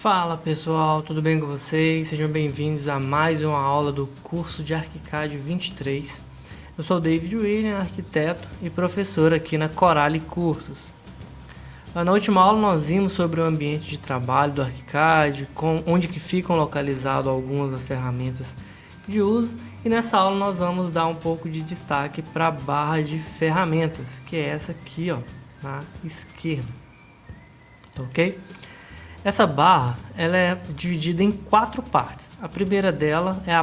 Fala pessoal, tudo bem com vocês? Sejam bem-vindos a mais uma aula do curso de ArchiCAD 23. Eu sou o David William, arquiteto e professor aqui na Corale Cursos. Na última aula nós vimos sobre o ambiente de trabalho do ArchiCAD, onde que ficam localizadas algumas das ferramentas de uso, e nessa aula nós vamos dar um pouco de destaque para a barra de ferramentas, que é essa aqui, ó, na esquerda, ok? Essa barra ela é dividida em 4 partes. A primeira dela é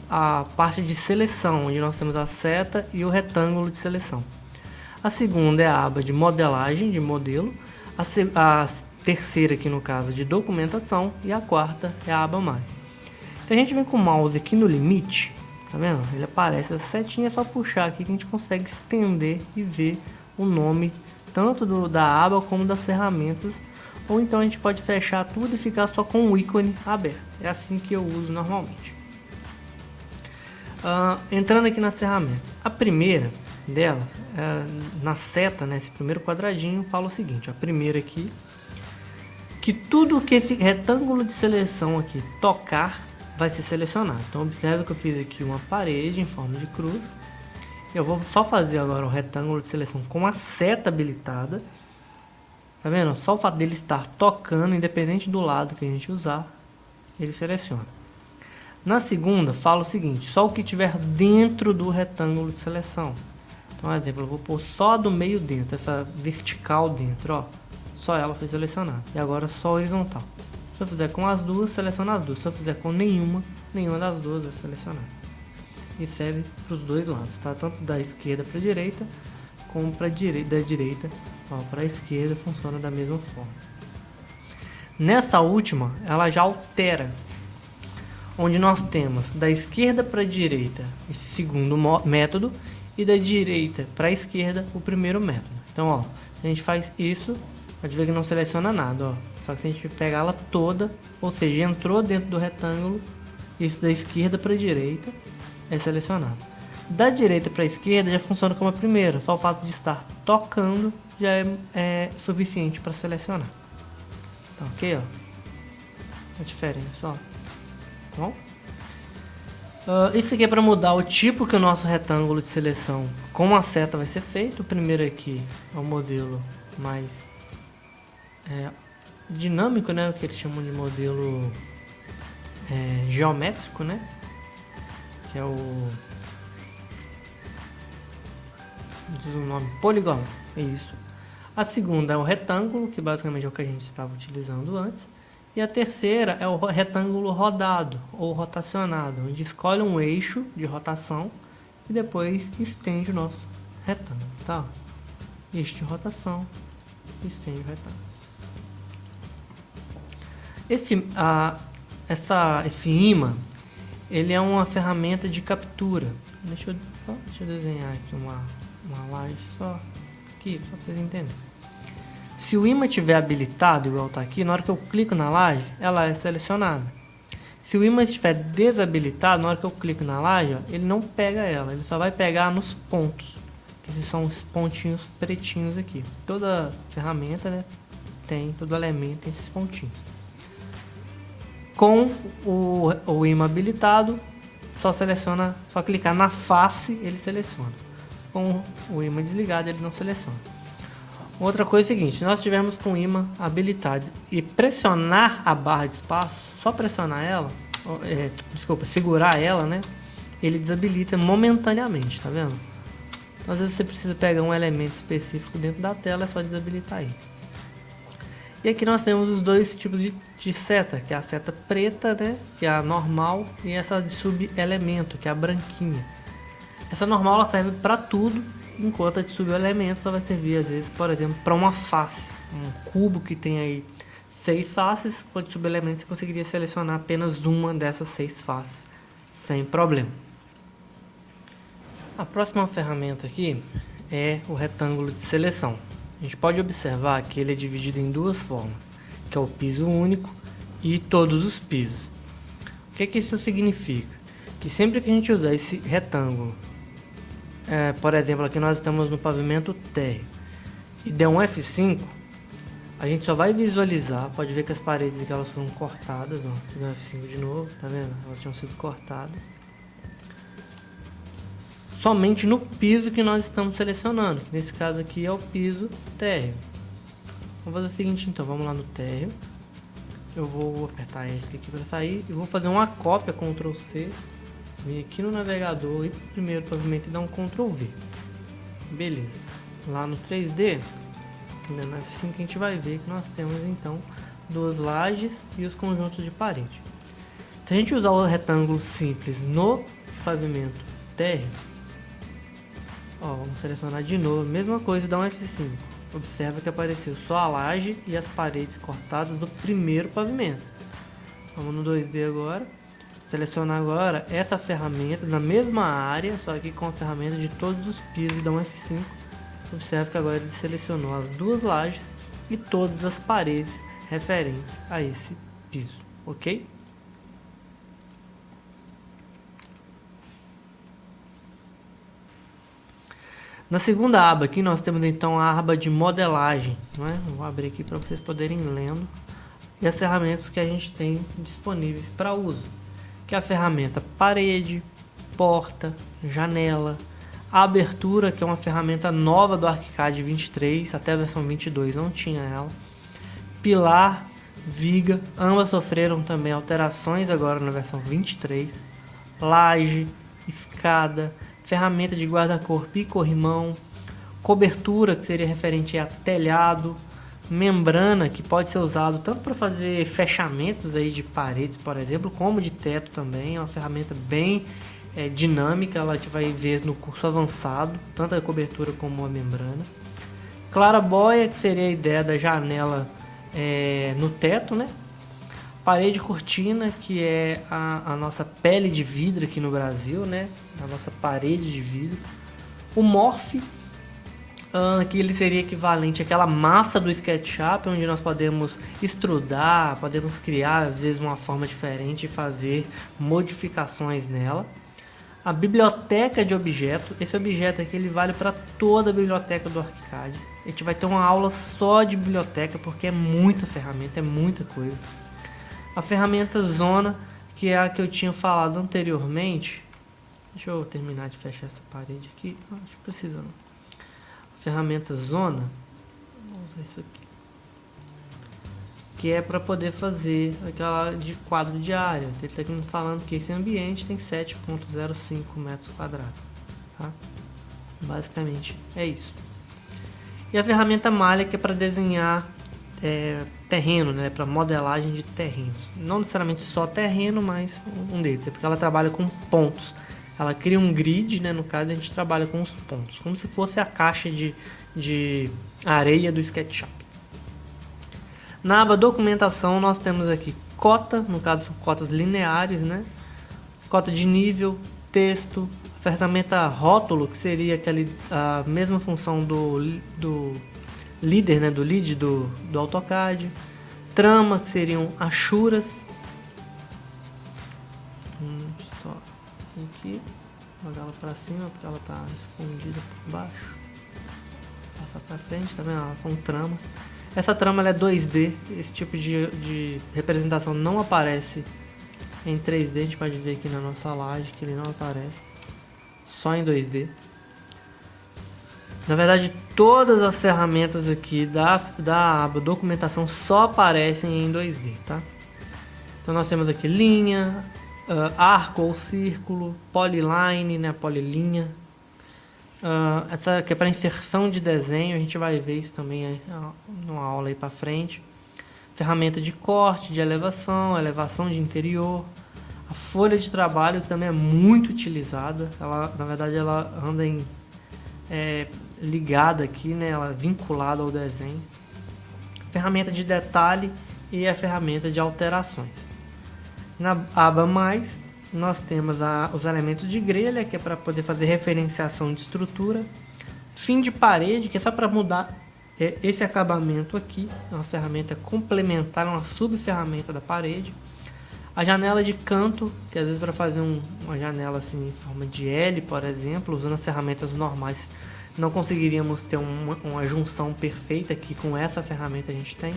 a parte de seleção, onde nós temos a seta e o retângulo de seleção. A segunda é a aba de modelagem de modelo. A terceira aqui no caso de documentação. E a quarta é a aba mais. Então a gente vem com o mouse aqui no limite. Tá vendo? Ele aparece, essa setinha é só puxar aqui que a gente consegue estender e ver o nome tanto da aba como das ferramentas. Ou então a gente pode fechar tudo e ficar só com o ícone aberto. É assim que eu uso normalmente. Entrando aqui nas ferramentas. A primeira dela, na seta, né, esse primeiro quadradinho, fala o seguinte. A primeira aqui, que tudo que esse retângulo de seleção aqui tocar, vai ser selecionado. Então observe que eu fiz aqui uma parede em forma de cruz. Eu vou só fazer agora o retângulo de seleção com a seta habilitada. Tá vendo? Só o fato dele estar tocando, independente do lado que a gente usar, ele seleciona. Na segunda, fala o seguinte: só o que tiver dentro do retângulo de seleção. Então, por exemplo, eu vou pôr só do meio dentro, essa vertical dentro, ó. Só ela foi selecionada. E agora só horizontal. Se eu fizer com as duas, seleciona as duas. Se eu fizer com nenhuma das duas é selecionada. E serve para os dois lados, tá? Tanto da esquerda para a direita, como da direita para a esquerda, funciona da mesma forma. Nessa última, ela já altera, onde nós temos da esquerda para a direita esse segundo método e da direita para a esquerda o primeiro método. Então, ó, a gente faz isso, pode ver que não seleciona nada, ó. Só que se a gente pegar ela toda, ou seja, entrou dentro do retângulo, isso da esquerda para a direita é selecionado. Da direita para a esquerda já funciona como a primeira, só o fato de estar tocando já é suficiente para selecionar. Tá ok, ó? A diferença, ó. Tá bom? Isso aqui é para mudar o tipo que o nosso retângulo de seleção com a seta vai ser feito. O primeiro aqui é o modelo mais dinâmico, né? O que eles chamam de modelo geométrico, né? Que é diz o nome poligonal, é isso. A segunda é o retângulo, que basicamente é o que a gente estava utilizando antes. E a terceira é o retângulo rodado ou rotacionado, onde escolhe um eixo de rotação e depois estende o nosso retângulo, tá? Eixo de rotação, estende o retângulo. Esse imã, ele é uma ferramenta de captura. Deixa eu desenhar aqui uma laje só aqui, só para vocês entenderem. Se o imã estiver habilitado, igual está aqui, na hora que eu clico na laje, ela é selecionada. Se o imã estiver desabilitado, na hora que eu clico na laje, ó, ele não pega ela, ele só vai pegar nos pontos. Que esses são os pontinhos pretinhos aqui. Toda ferramenta, né, todo elemento tem esses pontinhos. Com o imã habilitado, só clicar na face, ele seleciona. Com o imã desligado, ele não seleciona. Outra coisa é o seguinte: se nós estivermos com o imã habilitado e pressionar a barra de espaço, só pressionar ela, segurar ela, né, ele desabilita momentaneamente, tá vendo? Então, às vezes você precisa pegar um elemento específico dentro da tela, é só desabilitar ele. E aqui nós temos os dois tipos de seta, que é a seta preta, né, que é a normal, e essa de subelemento, que é a branquinha. Essa normal ela serve para tudo, enquanto a de subelemento só vai servir às vezes, por exemplo, para uma face, um cubo que tem aí 6 faces. Com a de subelemento você conseguiria selecionar apenas uma dessas 6 faces sem problema. A próxima ferramenta aqui é o retângulo de seleção. A gente pode observar que ele é dividido em duas formas, que é o piso único e todos os pisos. O que isso significa? Que sempre que a gente usar esse retângulo, por exemplo, aqui nós estamos no pavimento térreo, e der um F5, A gente só vai visualizar, pode ver que as paredes aqui elas foram cortadas, ó, no F5 de novo, tá vendo? Elas tinham sido cortadas. Somente no piso que nós estamos selecionando, que nesse caso aqui é o piso térreo. Vamos fazer o seguinte então, vamos lá no térreo. Eu vou apertar ESC aqui para sair e vou fazer uma cópia, Ctrl C. Vim aqui no navegador e primeiro pavimento e dar um Ctrl V. Beleza. Lá no 3D, no F5 a gente vai ver que nós temos então duas lajes e os conjuntos de parede. Se a gente usar o retângulo simples no pavimento térreo, ó, vamos selecionar de novo, mesma coisa, dá um F5. Observa que apareceu só a laje e as paredes cortadas do primeiro pavimento. Vamos no 2D agora. Selecionar agora essa ferramenta na mesma área, só que com a ferramenta de todos os pisos e dá um F5. Observe que agora ele selecionou as duas lajes e todas as paredes referentes a esse piso, ok? Na segunda aba aqui nós temos então a aba de modelagem, não é? Vou abrir aqui para vocês poderem ir lendo. E as ferramentas que a gente tem disponíveis para uso, que é a ferramenta parede, porta, janela, a abertura, que é uma ferramenta nova do ArchiCAD 23, até a versão 22 não tinha ela, pilar, viga, ambas sofreram também alterações agora na versão 23, laje, escada, ferramenta de guarda-corpo e corrimão, cobertura, que seria referente a telhado, membrana, que pode ser usado tanto para fazer fechamentos aí de paredes, por exemplo, como de teto também. É uma ferramenta bem dinâmica, ela a gente vai ver no curso avançado, tanto a cobertura como a membrana. Claraboia, que seria a ideia da janela no teto, né? Parede cortina, que é a nossa pele de vidro aqui no Brasil, né? A nossa parede de vidro. O Morph, que ele seria equivalente àquela massa do SketchUp, onde nós podemos extrudar, podemos criar às vezes uma forma diferente e fazer modificações nela. A biblioteca de objeto, esse objeto aqui ele vale para toda a biblioteca do ArchiCAD. A gente vai ter uma aula só de biblioteca, porque é muita ferramenta, é muita coisa. A ferramenta zona, que é a que eu tinha falado anteriormente. Deixa eu terminar de fechar essa parede aqui. Acho que precisa não. A ferramenta zona, vamos usar isso aqui, que é para poder fazer aquela de quadro de área. Ele está aqui falando que esse ambiente tem 7,05 metros quadrados. Tá? Basicamente é isso. E a ferramenta malha, que é para desenhar terreno, né, para modelagem de terrenos. Não necessariamente só terreno, mas um deles. É porque ela trabalha com pontos. Ela cria um grid, né, no caso a gente trabalha com os pontos, como se fosse a caixa de areia do SketchUp. Na aba documentação nós temos aqui cota, no caso são cotas lineares, né? Cota de nível, texto, ferramenta rótulo, que seria a mesma função do líder, né, do lead do AutoCAD. Trama, que seriam achuras. Só aqui, jogar ela para cima porque ela está escondida por baixo. Passa para frente, tá vendo? Ela são tramas. Essa trama ela é 2D, esse tipo de representação não aparece em 3D, a gente pode ver aqui na nossa laje que ele não aparece, só em 2D. Na verdade, todas as ferramentas aqui da aba documentação só aparecem em 2D, tá? Então nós temos aqui linha, arco ou círculo, polyline, né, polilinha. Essa aqui é para inserção de desenho, a gente vai ver isso também numa aula aí para frente. Ferramenta de corte, de elevação de interior. A folha de trabalho também é muito utilizada. Ela, na verdade, ela anda ligada aqui, né? Ela é vinculada ao desenho. Ferramenta de detalhe e a ferramenta de alterações. Na aba mais, nós temos os elementos de grelha, que é para poder fazer referenciação de estrutura. Fim de parede, que é só para mudar esse acabamento aqui. É uma ferramenta complementar, uma subferramenta da parede. A janela de canto, que às vezes para fazer uma janela assim em forma de L, por exemplo, usando as ferramentas normais, não conseguiríamos ter uma junção perfeita aqui com essa ferramenta que a gente tem.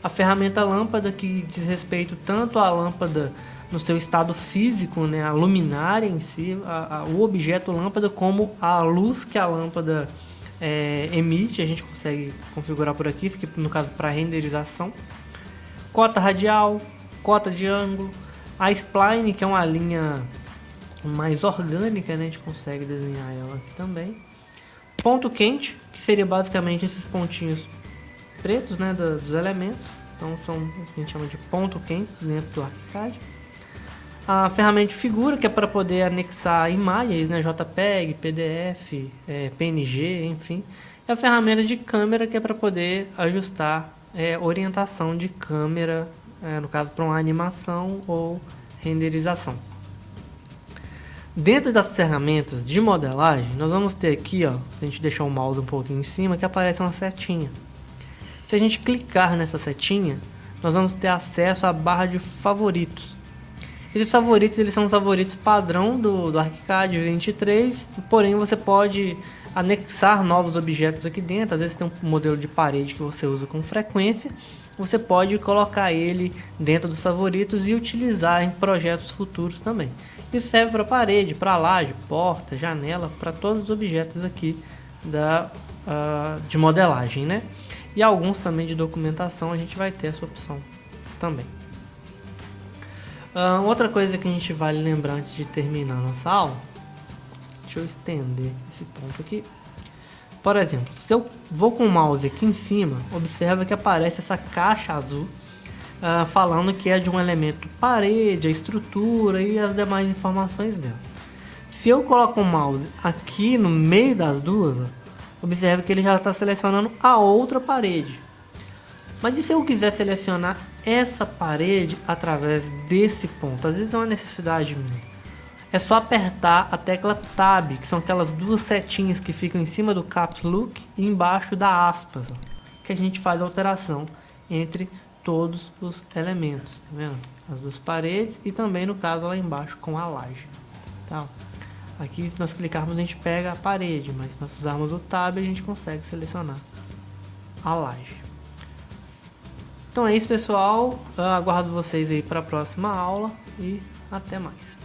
A ferramenta lâmpada, que diz respeito tanto à lâmpada no seu estado físico, né, a luminária em si, o objeto lâmpada, como a luz que a lâmpada emite. A gente consegue configurar por aqui, isso aqui no caso para renderização. Cota radial, cota de ângulo, a spline, que é uma linha mais orgânica, né, a gente consegue desenhar ela aqui também. Ponto quente, que seria basicamente esses pontinhos pretos, né, dos elementos. Então são o que a gente chama de ponto quente dentro do ArchiCAD. A ferramenta de figura, que é para poder anexar imagens, né, JPEG, PDF, PNG, enfim. E a ferramenta de câmera, que é para poder ajustar orientação de câmera, no caso para uma animação ou renderização. Dentro das ferramentas de modelagem, nós vamos ter aqui, ó, se a gente deixar o mouse um pouquinho em cima, que aparece uma setinha. Se a gente clicar nessa setinha, nós vamos ter acesso à barra de favoritos. Esses favoritos, eles são os favoritos padrão do ArchiCAD 23, porém você pode anexar novos objetos aqui dentro. Às vezes tem um modelo de parede que você usa com frequência, você pode colocar ele dentro dos favoritos e utilizar em projetos futuros também. Isso serve para parede, para laje, porta, janela, para todos os objetos aqui de modelagem, né? E alguns também de documentação, a gente vai ter essa opção também. Outra coisa que a gente vale lembrar antes de terminar nossa aula, deixa eu estender esse ponto aqui. Por exemplo, se eu vou com o mouse aqui em cima, observa que aparece essa caixa azul falando que é de um elemento parede, a estrutura e as demais informações dela. Se eu coloco o mouse aqui no meio das duas, observe que ele já está selecionando a outra parede. Mas e se eu quiser selecionar essa parede através desse ponto? Às vezes é uma necessidade minha. É só apertar a tecla Tab, que são aquelas duas setinhas que ficam em cima do Caps Lock e embaixo da aspas, que a gente faz a alteração entre todos os elementos, tá vendo? As duas paredes e também no caso lá embaixo com a laje, tá? Aqui se nós clicarmos a gente pega a parede, mas se nós usarmos o Tab a gente consegue selecionar a laje. Então é isso, pessoal. Eu aguardo vocês aí para a próxima aula e até mais.